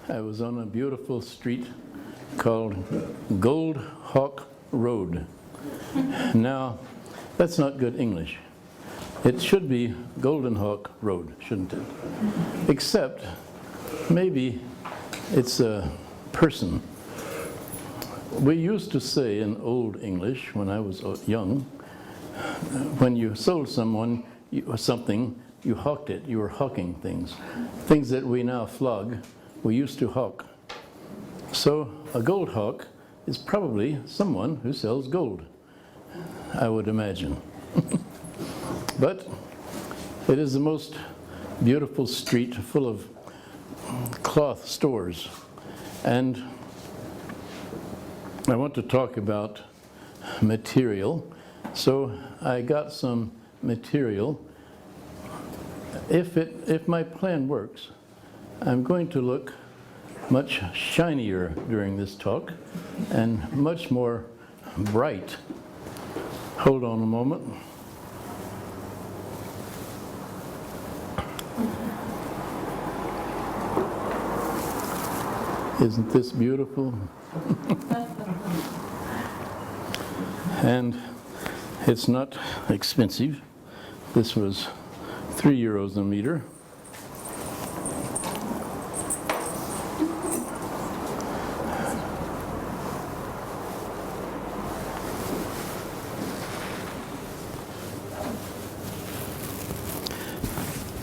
I was on a beautiful street called Gold Hawk Road. Now, that's not good English. It should be Golden Hawk Road, shouldn't it? Except, maybe it's a person. We used to say in Old English, when I was young, when you sold someone something, you hawked it. You were hawking things. Things that we now flog, we used to hawk. So a gold hawk is probably someone who sells gold, I would imagine. But it is the most beautiful street full of cloth stores. And I want to talk about material. So I got some material. If my plan works, I'm going to look much shinier during this talk and much more bright. Hold on a moment. Isn't this beautiful? And it's not expensive. This was €3 a meter.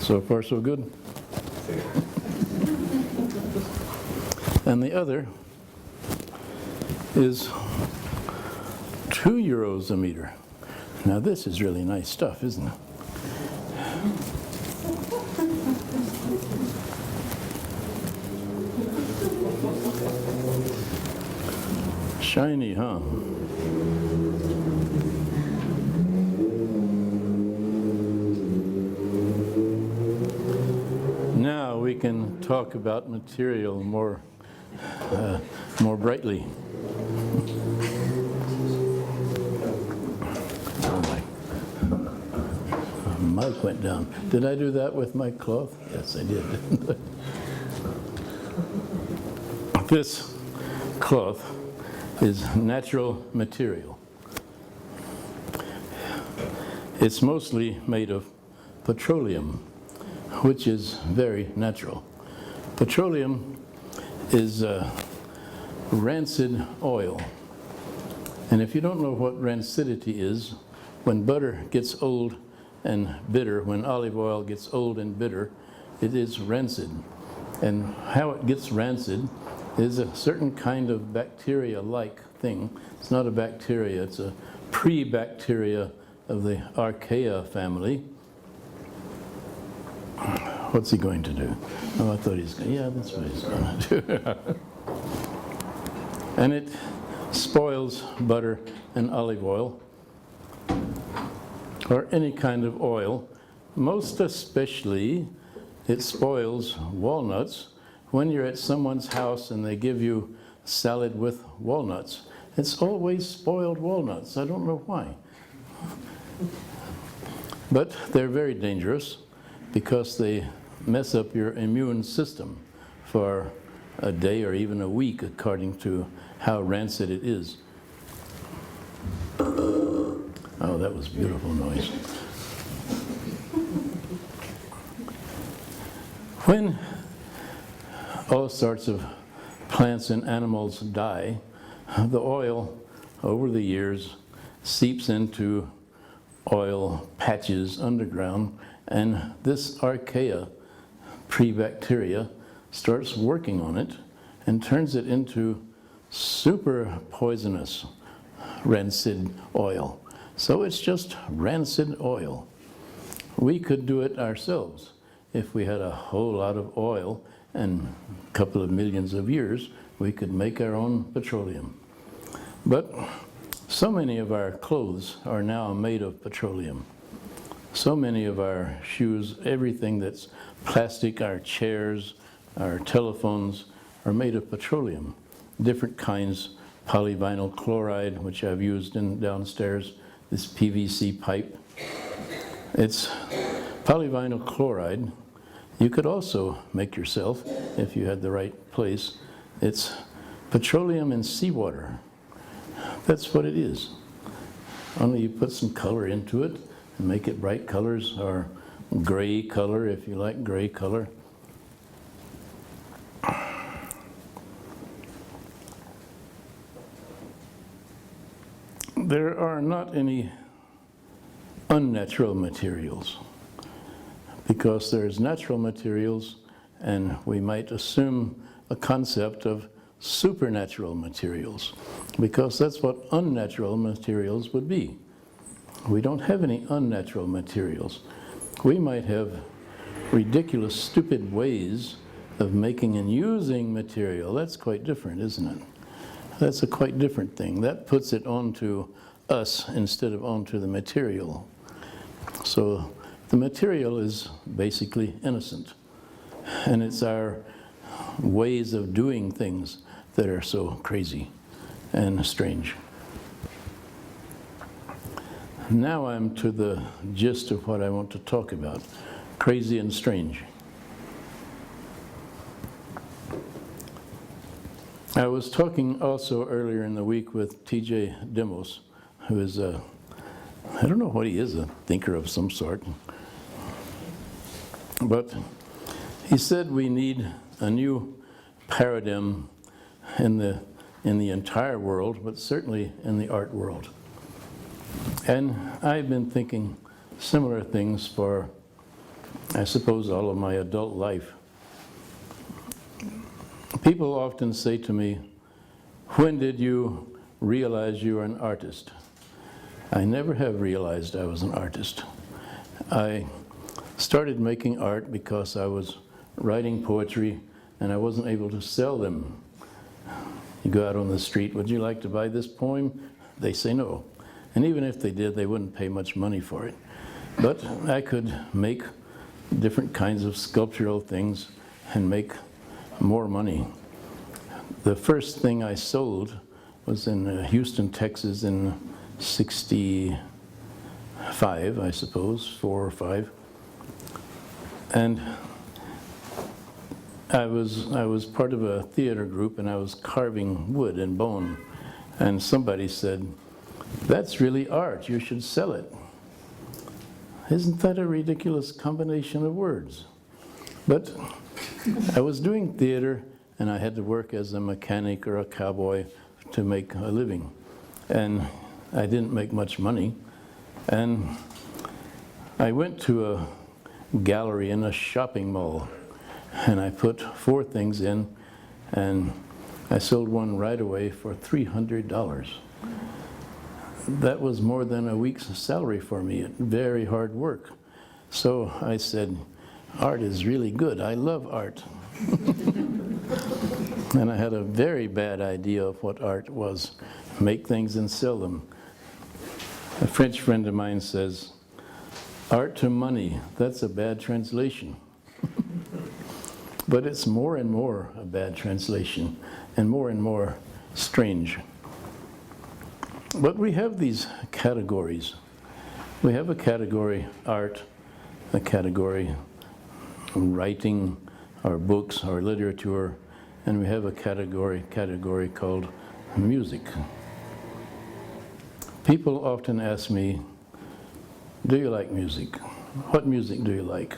So far, so good. And the other is €2 a meter. Now this is really nice stuff, isn't it? Shiny, huh? Now we can talk about material more brightly. Oh my mic went down. Did I do that with my cloth? Yes, I did. This cloth is natural material. It's mostly made of petroleum, which is very natural. Petroleum is rancid oil. And if you don't know what rancidity is, when butter gets old and bitter, when olive oil gets old and bitter, it is rancid. And how it gets rancid is a certain kind of bacteria-like thing. It's not a bacteria, it's a pre-bacteria of the Archaea family. What's he going to do? Oh, I thought he's going to, yeah, that's what he's going to do. And it spoils butter and olive oil, or any kind of oil. Most especially, it spoils walnuts. When you're at someone's house and they give you salad with walnuts, it's always spoiled walnuts. I don't know why. But they're very dangerous because they mess up your immune system for a day or even a week, according to how rancid it is. Oh, that was beautiful noise. When all sorts of plants and animals die, the oil over the years seeps into oil patches underground, and this archaea, pre-bacteria, starts working on it and turns it into super poisonous rancid oil. So it's just rancid oil. We could do it ourselves if we had a whole lot of oil and a couple of millions of years, we could make our own petroleum. But so many of our clothes are now made of petroleum. So many of our shoes, everything that's plastic, our chairs, our telephones, are made of petroleum. Different kinds, polyvinyl chloride, which I've used in downstairs, this PVC pipe. It's polyvinyl chloride You could also make yourself, if you had the right place, it's petroleum and seawater. That's what it is. Only you put some color into it and make it bright colors, or gray color if you like gray color. There are not any unnatural materials, because there's natural materials, and we might assume a concept of supernatural materials, because that's what unnatural materials would be. We don't have any unnatural materials. We might have ridiculous, stupid ways of making and using material. That's quite different, isn't it? That's a quite different thing. That puts it onto us instead of onto the material. So the material is basically innocent, and it's our ways of doing things that are so crazy and strange. Now I'm to the gist of what I want to talk about, crazy and strange. I was talking also earlier in the week with T.J. Demos, who is I don't know what he is, a thinker of some sort. But he said we need a new paradigm in the entire world, but certainly in the art world. And I've been thinking similar things for, I suppose, all of my adult life. People often say to me, "When did you realize you were an artist?" I never have realized I was an artist. I started making art because I was writing poetry and I wasn't able to sell them. You go out on the street, "Would you like to buy this poem?" They say no. And even if they did, they wouldn't pay much money for it. But I could make different kinds of sculptural things and make more money. The first thing I sold was in Houston, Texas in 65, I suppose, 4 or 5. And I was part of a theater group, and I was carving wood and bone. And somebody said, "That's really art, you should sell it." Isn't that a ridiculous combination of words? But I was doing theater, and I had to work as a mechanic or a cowboy to make a living. And I didn't make much money. And I went to a gallery in a shopping mall, and I put 4 things in, and I sold one right away for $300. That was more than a week's salary for me. Very hard work. So I said, art is really good. I love art. And I had a very bad idea of what art was. Make things and sell them. A French friend of mine says, "Art to money," that's a bad translation. But it's more and more a bad translation, and more strange. But we have these categories. We have a category art, a category writing, or books, or literature, and we have a category called music. People often ask me, "Do you like music? What music do you like?"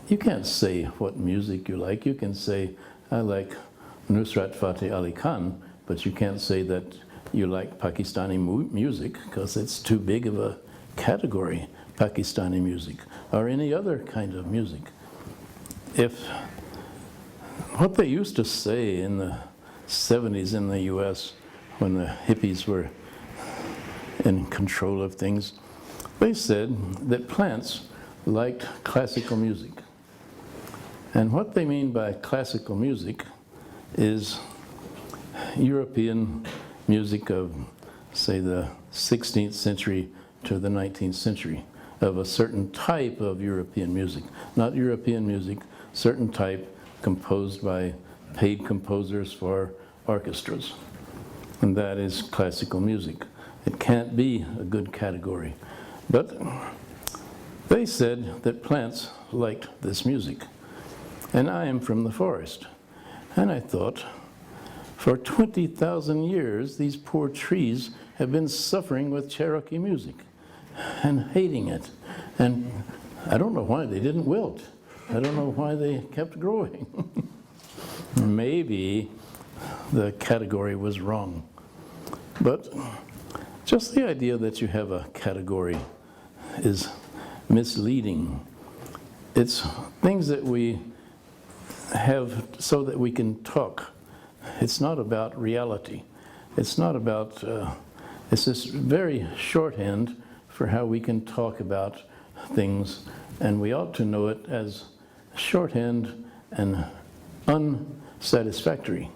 You can't say what music you like. You can say, "I like Nusrat Fateh Ali Khan," but you can't say that you like Pakistani music, because it's too big of a category, Pakistani music, or any other kind of music. If what they used to say in the 70s in the US, when the hippies were in control of things, they said that plants liked classical music. And what they mean by classical music is European music of, say, the 16th century to the 19th century, of a certain type of European music. Not European music, certain type composed by paid composers for orchestras. And that is classical music. It can't be a good category. But They said that plants liked this music, and I am from the forest. And I thought, for 20,000 years, these poor trees have been suffering with Cherokee music and hating it. And I don't know why they didn't wilt. I don't know why they kept growing. Maybe the category was wrong. But just the idea that you have a category is misleading. It's things that we have so that we can talk. It's not about reality. It's not about, it's this very shorthand for how we can talk about things, and we ought to know it as shorthand and unsatisfactory.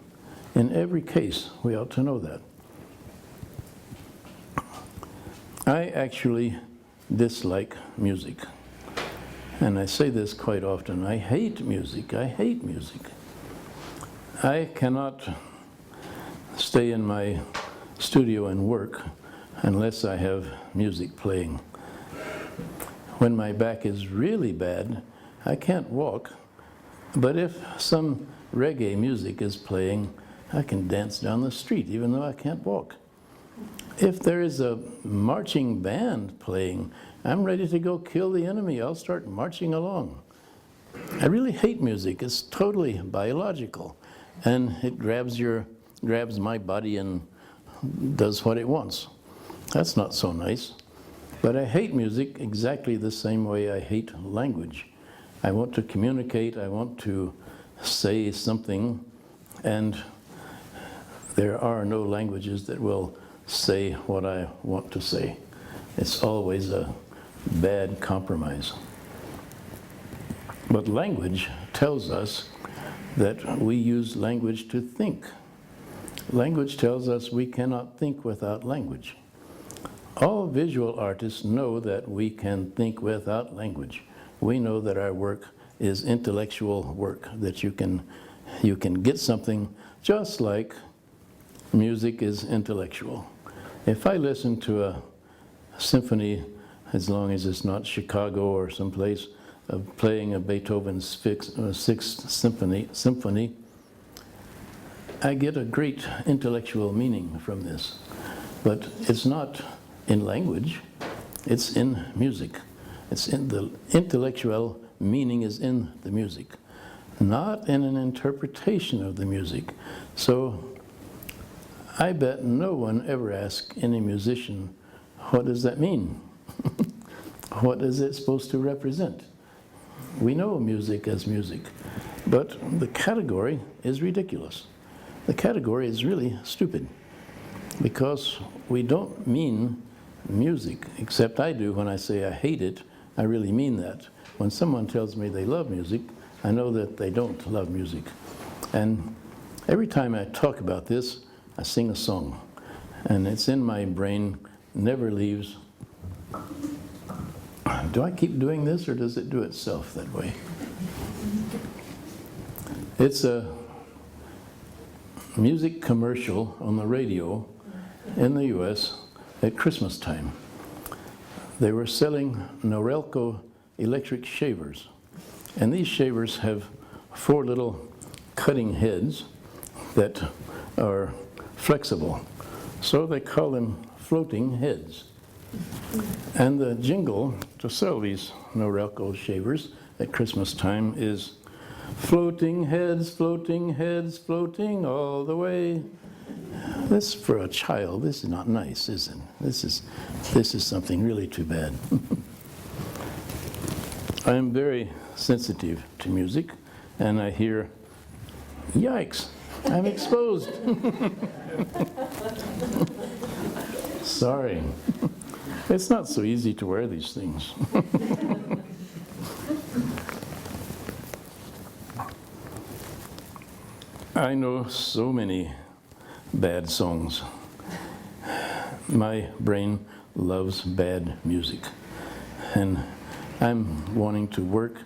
In every case, we ought to know that. I actually dislike music. And I say this quite often. I hate music. I hate music. I cannot stay in my studio and work unless I have music playing. When my back is really bad, I can't walk. But if some reggae music is playing, I can dance down the street even though I can't walk. If there is a marching band playing, I'm ready to go kill the enemy. I'll start marching along. I really hate music. It's totally biological. And it grabs my body and does what it wants. That's not so nice. But I hate music exactly the same way I hate language. I want to communicate, I want to say something, and there are no languages that will say what I want to say. It's always a bad compromise. But language tells us that we use language to think. Language tells us we cannot think without language. All visual artists know that we can think without language. We know that our work is intellectual work, that you can get something just like music is intellectual. If I listen to a symphony, as long as it's not Chicago or someplace, playing a Beethoven's Sixth Symphony, I get a great intellectual meaning from this. But it's not in language, it's in music. It's in the intellectual meaning is in the music, not in an interpretation of the music. So I bet no one ever asks any musician, what does that mean? What is it supposed to represent? We know music as music, but the category is ridiculous. The category is really stupid because we don't mean music, except I do when I say I hate it. I really mean that. When someone tells me they love music, I know that they don't love music. And every time I talk about this, I sing a song. And it's in my brain, never leaves. Do I keep doing this, or does it do itself that way? It's a music commercial on the radio in the US at Christmas time. They were selling Norelco electric shavers. And these shavers have 4 little cutting heads that are flexible. So they call them floating heads. And the jingle to sell these Norelco shavers at Christmas time is floating heads, floating all the way. This, for a child, this is not nice, is it? This is something really too bad. I am very sensitive to music, and I hear, yikes, I'm exposed. Sorry. It's not so easy to wear these things. I know so many bad songs. My brain loves bad music. And I'm wanting to work,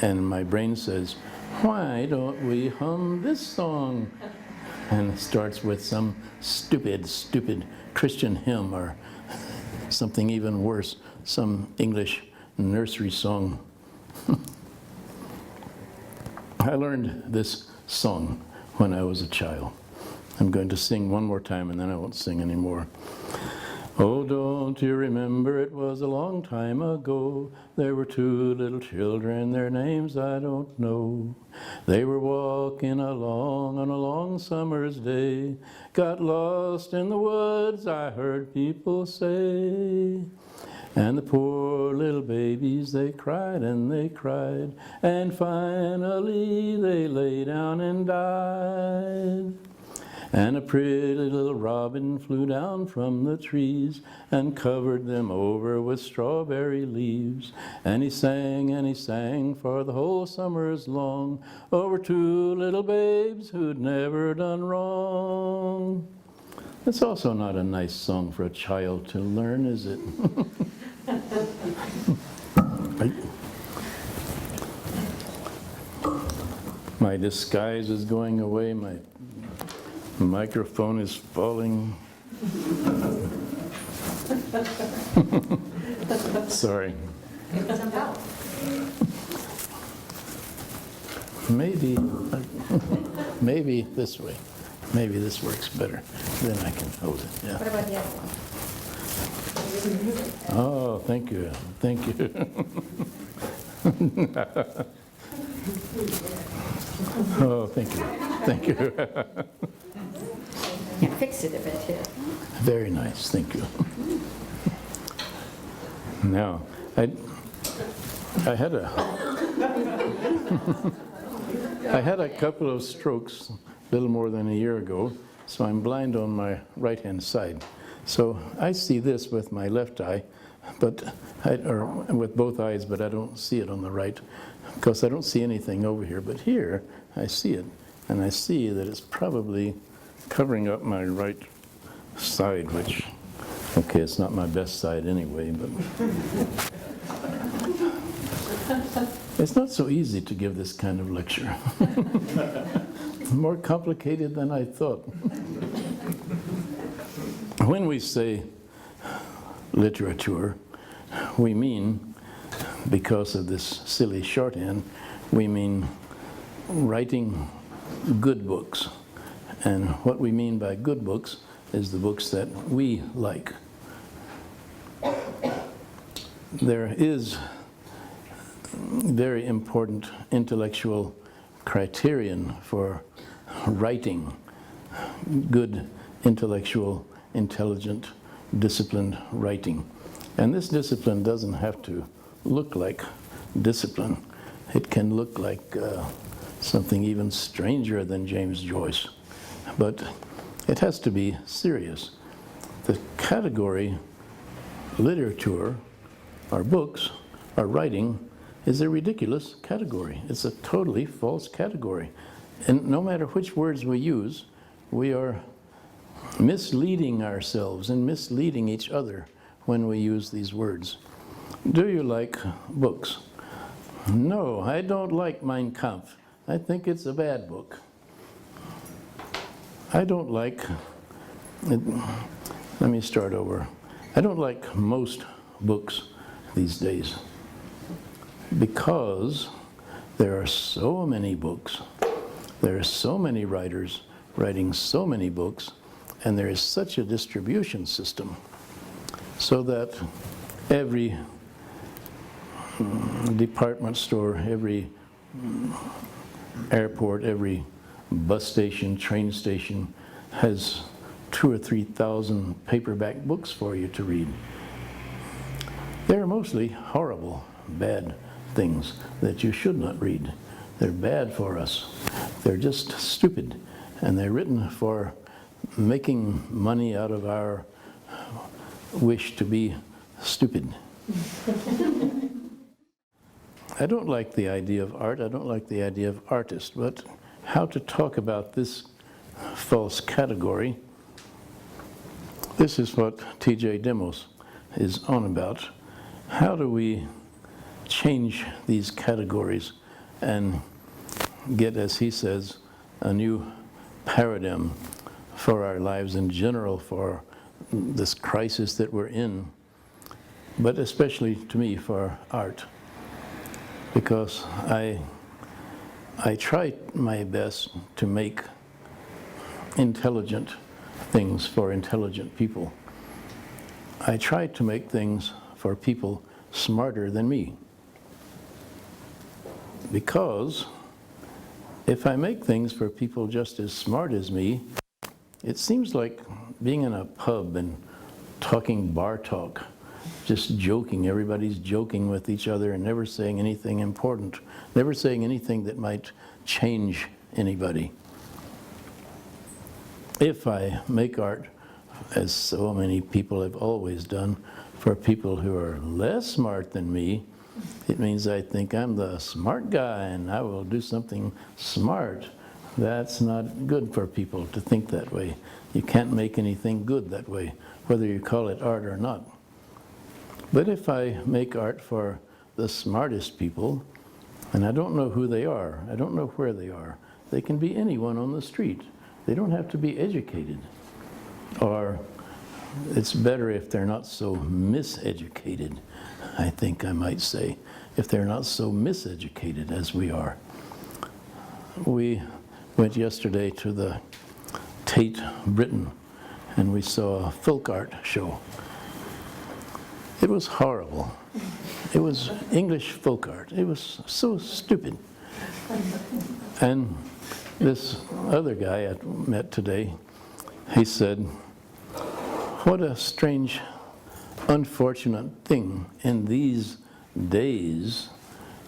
and my brain says, why don't we hum this song? And it starts with some stupid Christian hymn or something even worse, some English Nursery Song. I learned this song when I was a child. I'm going to sing one more time and then I won't sing anymore. Oh, don't you remember it was a long time ago, there were two little children, their names I don't know. They were walking along on a long summer's day, got lost in the woods, I heard people say. And the poor little babies, they cried and they cried, and finally they lay down and died. And a pretty little robin flew down from the trees and covered them over with strawberry leaves. And he sang for the whole summer's long over two little babes who'd never done wrong. It's also not a nice song for a child to learn, is it? My disguise is going away, my microphone is falling. Sorry. Maybe this way. Maybe this works better. Then I can hold it. Yeah. What about the other one? Oh, thank you. Thank you. Oh, thank you. Thank you. Yeah, fix it a bit here. Very nice. Thank you. Now, I had a couple of strokes a little more than a year ago, so I'm blind on my right-hand side. So I see this with my left eye, or with both eyes, but I don't see it on the right, because I don't see anything over here. But here, I see it, and I see that it's probably covering up my right side, which, okay, it's not my best side anyway, but it's not so easy to give this kind of lecture. More complicated than I thought. When we say literature, we mean, because of this silly shorthand, we mean writing good books. And what we mean by good books is the books that we like. There is very important intellectual criterion for writing good, intellectual, intelligent, disciplined writing. And this discipline doesn't have to look like discipline. It can look like something even stranger than James Joyce. But it has to be serious. The category literature, or books, or writing, is a ridiculous category. It's a totally false category. And no matter which words we use, we are misleading ourselves and misleading each other when we use these words. Do you like books? No, I don't like Mein Kampf. I think it's a bad book. I don't like, let me start over. I don't like most books these days because there are so many books, there are so many writers writing so many books, and there is such a distribution system so that every department store, every airport, every bus station, train station has 2,000 or 3,000 paperback books for you to read. They're mostly horrible, bad things that you should not read. They're bad for us. They're just stupid, and they're written for making money out of our wish to be stupid. I don't like the idea of art. I don't like the idea of artist, but how to talk about this false category, this is what T.J. Demos is on about. How do we change these categories and get, as he says, a new paradigm for our lives in general, for this crisis that we're in? but especially to me for art, because I try my best to make intelligent things for intelligent people. I try to make things for people smarter than me. Because if I make things for people just as smart as me, it seems like being in a pub and talking bar talk, just joking. Everybody's joking with each other and never saying anything important, never saying anything that might change anybody. If I make art, as so many people have always done, for people who are less smart than me, it means I think I'm the smart guy and I will do something smart. That's not good for people to think that way. You can't make anything good that way, whether you call it art or not. But if I make art for the smartest people, and I don't know who they are, I don't know where they are, they can be anyone on the street. They don't have to be educated. Or it's better if they're not so miseducated, I think I might say, if they're not so miseducated as we are. We went yesterday to the Tate Britain and we saw a folk art show. It was horrible. It was English folk art. It was so stupid. And this other guy I met today, he said, what a strange, unfortunate thing in these days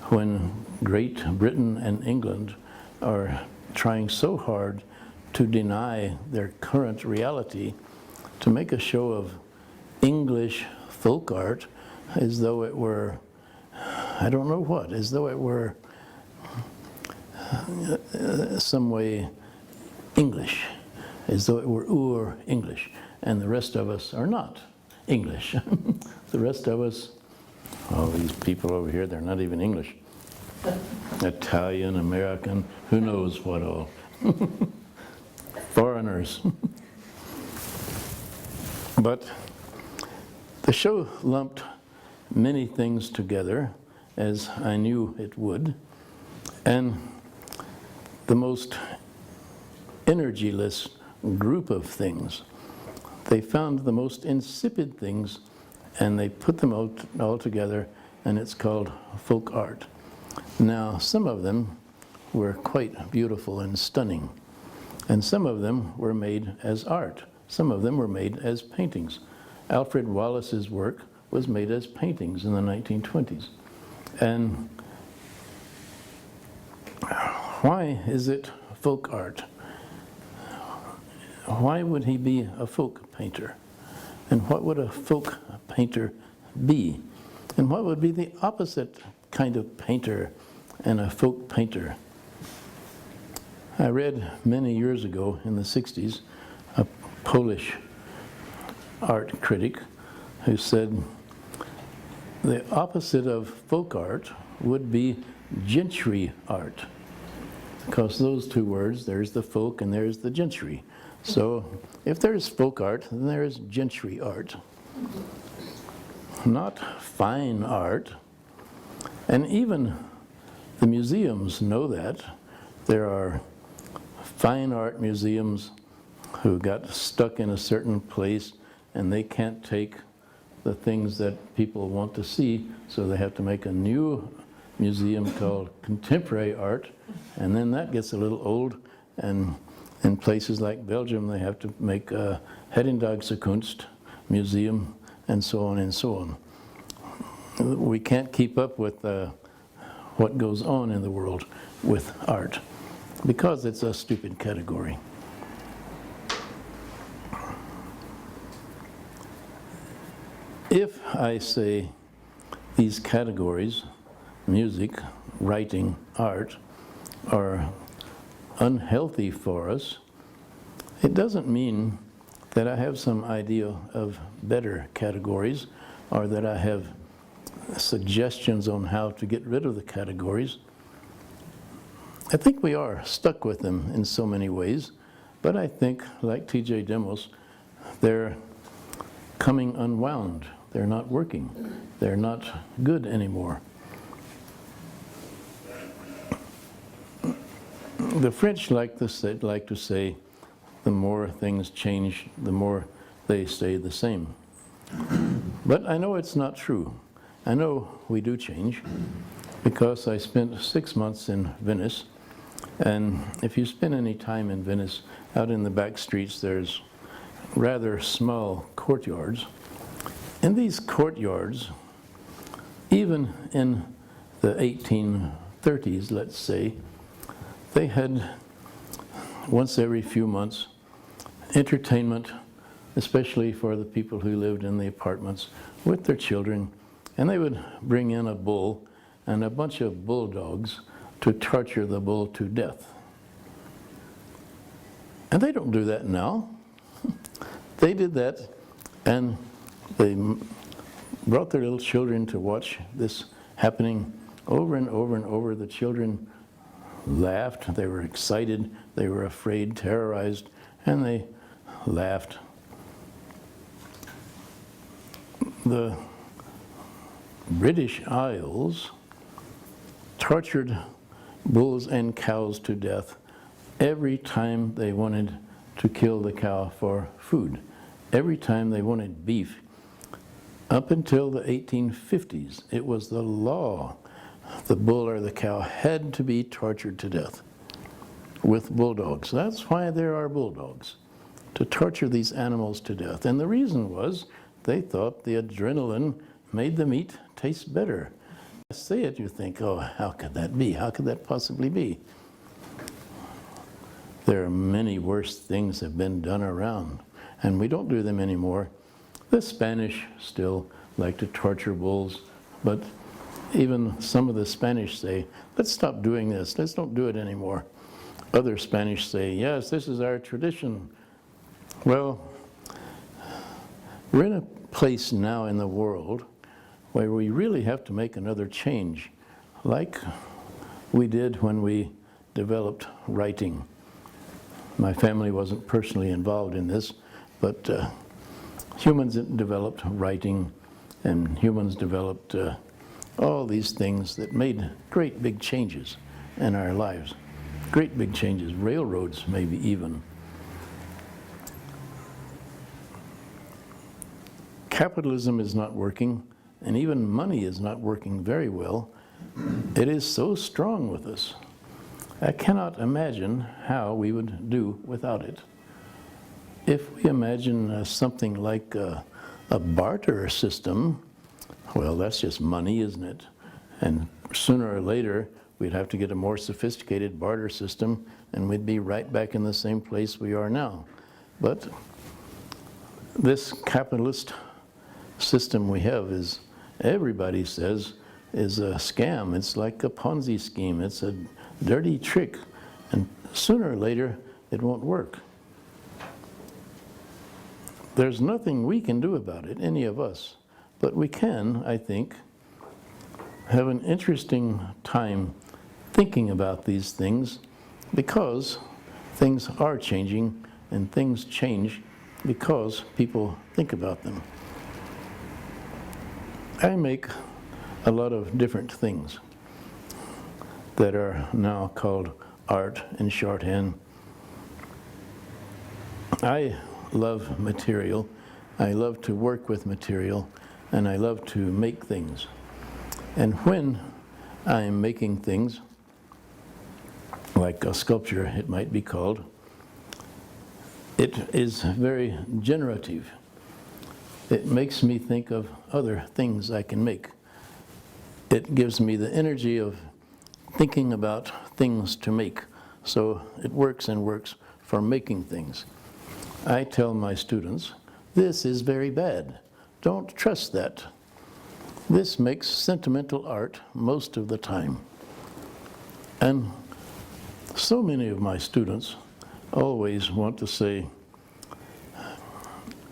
when Great Britain and England are trying so hard to deny their current reality, to make a show of English folk art as though it were, I don't know what, as though it were some way English, as though it were English, and the rest of us are not English. The rest of us, all these people over here, they're not even English. Italian, American, who knows what all. Foreigners. But the show lumped many things together, as I knew it would, and the most energyless group of things. They found the most insipid things and they put them all together, and it's called folk art. Now, some of them were quite beautiful and stunning, and some of them were made as art. Some of them were made as paintings. Alfred Wallace's work was made as paintings in the 1920s. And why is it folk art? Why would he be a folk painter? And what would a folk painter be? And what would be the opposite kind of painter and a folk painter? I read many years ago in the 60s a Polish art critic who said the opposite of folk art would be gentry art. Because those two words, there's the folk and there's the gentry. So if there's folk art, then there's gentry art. Not fine art. And even the museums know that. There are fine art museums who got stuck in a certain place and they can't take the things that people want to see, so they have to make a new museum called contemporary art, and then that gets a little old, and in places like Belgium they have to make a Hedendaagse Kunst museum, and so on and so on. We can't keep up with what goes on in the world with art, because it's a stupid category. If I say these categories, music, writing, art, are unhealthy for us, it doesn't mean that I have some idea of better categories or that I have suggestions on how to get rid of the categories. I think we are stuck with them in so many ways, but I think, like T.J. Demos, they're coming unwound they're not working. They're not good anymore. The French like to say, the more things change, the more they stay the same. But I know it's not true. I know we do change, because I spent 6 months in Venice, and if you spend any time in Venice, out in the back streets there's rather small courtyards. In these courtyards, even in the 1830s, let's say, they had, once every few months, entertainment, especially for the people who lived in the apartments with their children, and they would bring in a bull and a bunch of bulldogs to torture the bull to death. And they don't do that now. They did that, and they brought their little children to watch this happening over and over and over. The children laughed, they were excited, they were afraid, terrorized, and they laughed. The British Isles tortured bulls and cows to death every time they wanted to kill the cow for food, every time they wanted beef. Up until the 1850s, it was the law. The bull or the cow had to be tortured to death with bulldogs. That's why there are bulldogs, to torture these animals to death. And the reason was they thought the adrenaline made the meat taste better. I say it, you think, oh, how could that be? How could that possibly be? There are many worse things have been done around, and we don't do them anymore. The Spanish still like to torture bulls, but even some of the Spanish say, let's stop doing this, let's don't do it anymore. Other Spanish say, yes, this is our tradition. Well, we're in a place now in the world where we really have to make another change, like we did when we developed writing. My family wasn't personally involved in this, but humans developed writing, and humans developed all these things that made great big changes in our lives. Great big changes, railroads maybe even. Capitalism is not working, and even money is not working very well. It is so strong with us. I cannot imagine how we would do without it. If we imagine something like a barter system, well, that's just money, isn't it? And sooner or later, we'd have to get a more sophisticated barter system, and we'd be right back in the same place we are now. But this capitalist system we have is, everybody says, is a scam. It's like a Ponzi scheme. It's a dirty trick, and sooner or later, it won't work. There's nothing we can do about it, any of us. But we can, I think, have an interesting time thinking about these things, because things are changing, and things change because people think about them. I make a lot of different things that are now called art in shorthand. I love material. I love to work with material, and I love to make things. And when I am making things, like a sculpture it might be called, it is very generative. It makes me think of other things I can make. It gives me the energy of thinking about things to make. So it works and works for making things. I tell my students, this is very bad. Don't trust that. This makes sentimental art most of the time. And so many of my students always want to say,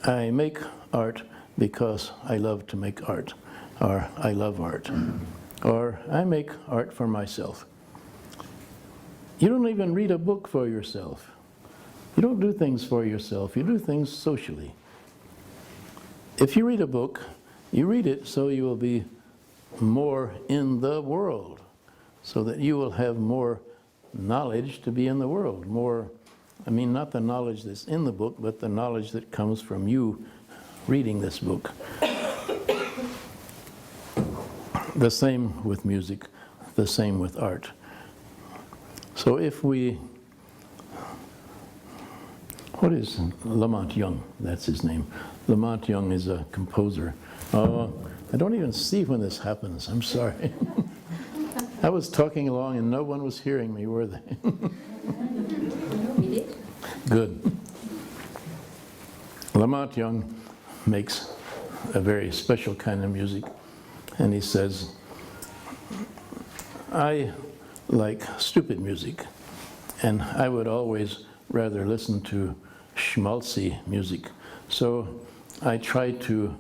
I make art because I love to make art, or I love art, or I make art for myself. You don't even read a book for yourself. You don't do things for yourself, you do things socially. If you read a book, You read it so you will be more in the world, so that you will have more knowledge to be in the world. More, I mean, not the knowledge that's in the book, but the knowledge that comes from you reading this book. The same with music, the same with art. So if we, what is Lamont Young? That's his name. Lamont Young is a composer. Oh, I don't even see when this happens. I'm sorry. I was talking along and no one was hearing me, were they? We did. Good. Lamont Young makes a very special kind of music, and he says, I like stupid music, and I would always rather listen to schmaltzy music. So I try to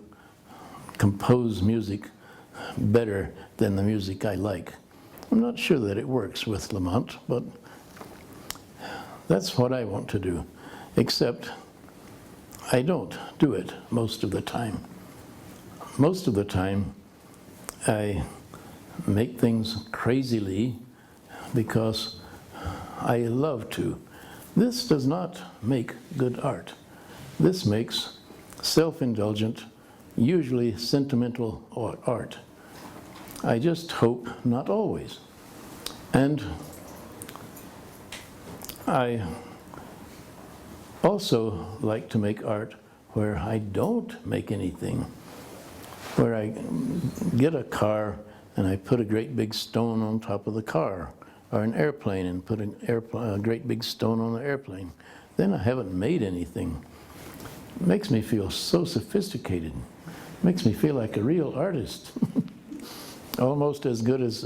compose music better than the music I like. I'm not sure that it works with Lamont, but that's what I want to do, except I don't do it most of the time. Most of the time, I make things crazily because I love to. This does not make good art. This makes self-indulgent, usually sentimental art. I just hope not always. And I also like to make art where I don't make anything, where I get a car and I put a great big stone on top of the car, or an airplane and put a great big stone on the airplane. Then I haven't made anything. It makes me feel so sophisticated. It makes me feel like a real artist. Almost as good as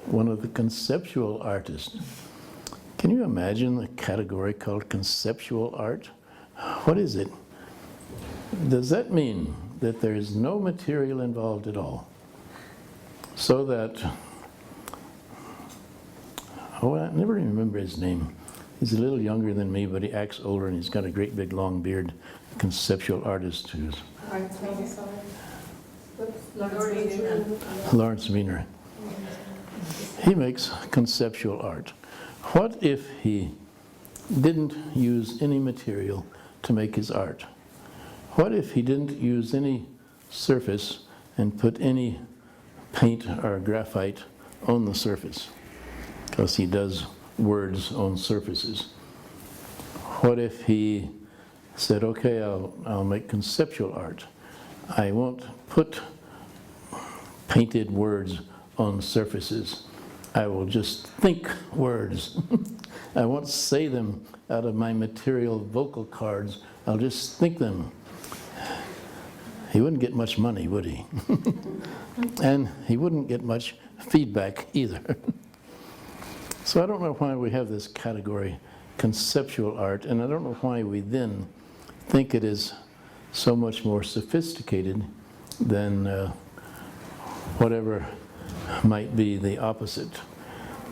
one of the conceptual artists. Can you imagine a category called conceptual art? What is it? Does that mean that there is no material involved at all? So that, oh, I never even remember his name. He's a little younger than me, but he acts older, and he's got a great big long beard. A conceptual artist who's Lawrence Wiener. He makes conceptual art. What if he didn't use any material to make his art? What if he didn't use any surface and put any paint or graphite on the surface? Because he does words on surfaces. What if he said, okay, I'll make conceptual art. I won't put painted words on surfaces. I will just think words. I won't say them out of my material vocal cords. I'll just think them. He wouldn't get much money, would he? And he wouldn't get much feedback either. So I don't know why we have this category, conceptual art, and I don't know why we then think it is so much more sophisticated than whatever might be the opposite,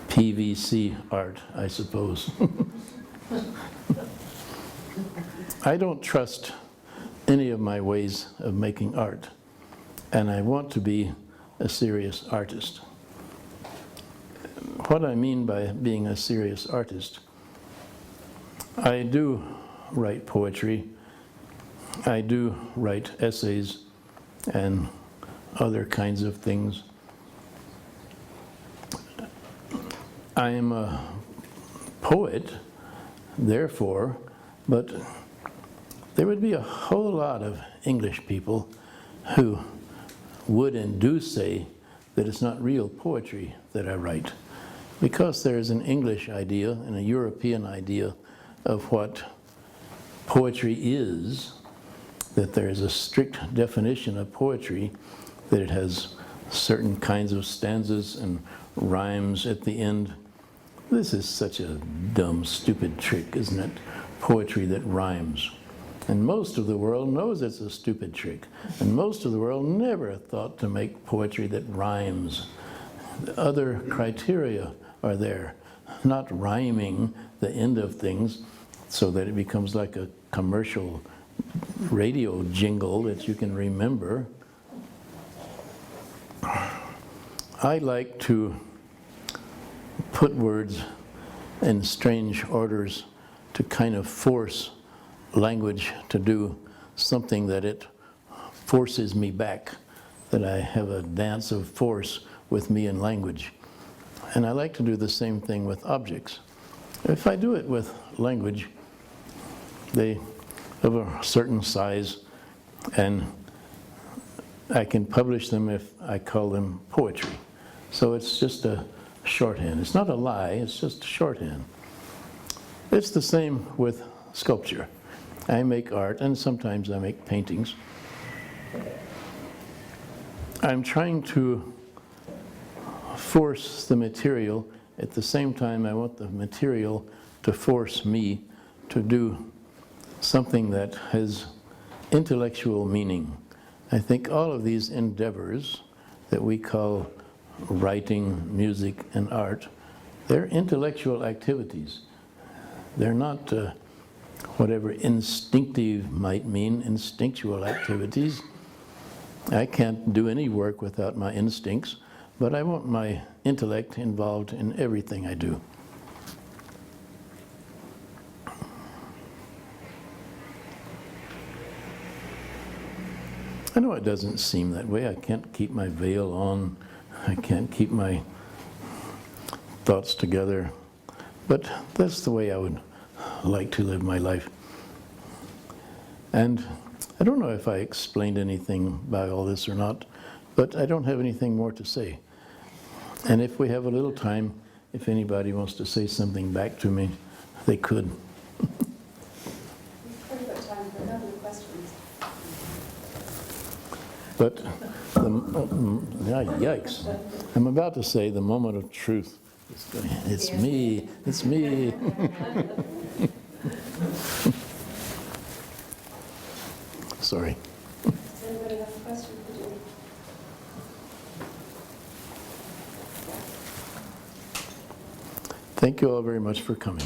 PVC art, I suppose. I don't trust any of my ways of making art, and I want to be a serious artist. What I mean by being a serious artist, I do write poetry, I do write essays and other kinds of things. I am a poet, therefore, but there would be a whole lot of English people who would and do say that it's not real poetry that I write, because there's an English idea and a European idea of what poetry is, that there is a strict definition of poetry, that it has certain kinds of stanzas and rhymes at the end. This is such a dumb, stupid trick, isn't it? Poetry that rhymes. And most of the world knows it's a stupid trick. And most of the world never thought to make poetry that rhymes. The other criteria are there, not rhyming the end of things so that it becomes like a commercial radio jingle that you can remember. I like to put words in strange orders to kind of force language to do something that it forces me back, that I have a dance of force with me in language. And I like to do the same thing with objects. If I do it with language, they of a certain size, and I can publish them if I call them poetry. So it's just a shorthand. It's not a lie, it's just a shorthand. It's the same with sculpture. I make art, and sometimes I make paintings. I'm trying to force the material. At the same time, I want the material to force me to do something that has intellectual meaning. I think all of these endeavors that we call writing, music, and art, they're intellectual activities. They're not whatever instinctive might mean, instinctual activities. I can't do any work without my instincts, but I want my intellect involved in everything I do. I know it doesn't seem that way. I can't keep my veil on. I can't keep my thoughts together. But that's the way I would like to live my life. And I don't know if I explained anything by all this or not, but I don't have anything more to say. And if we have a little time, if anybody wants to say something back to me, they could. We've probably got time for a couple of questions. But, yikes, I'm about to say the moment of truth. It's me, it's me. Sorry. Does anybody have a question for Jimmie? Thank you all very much for coming.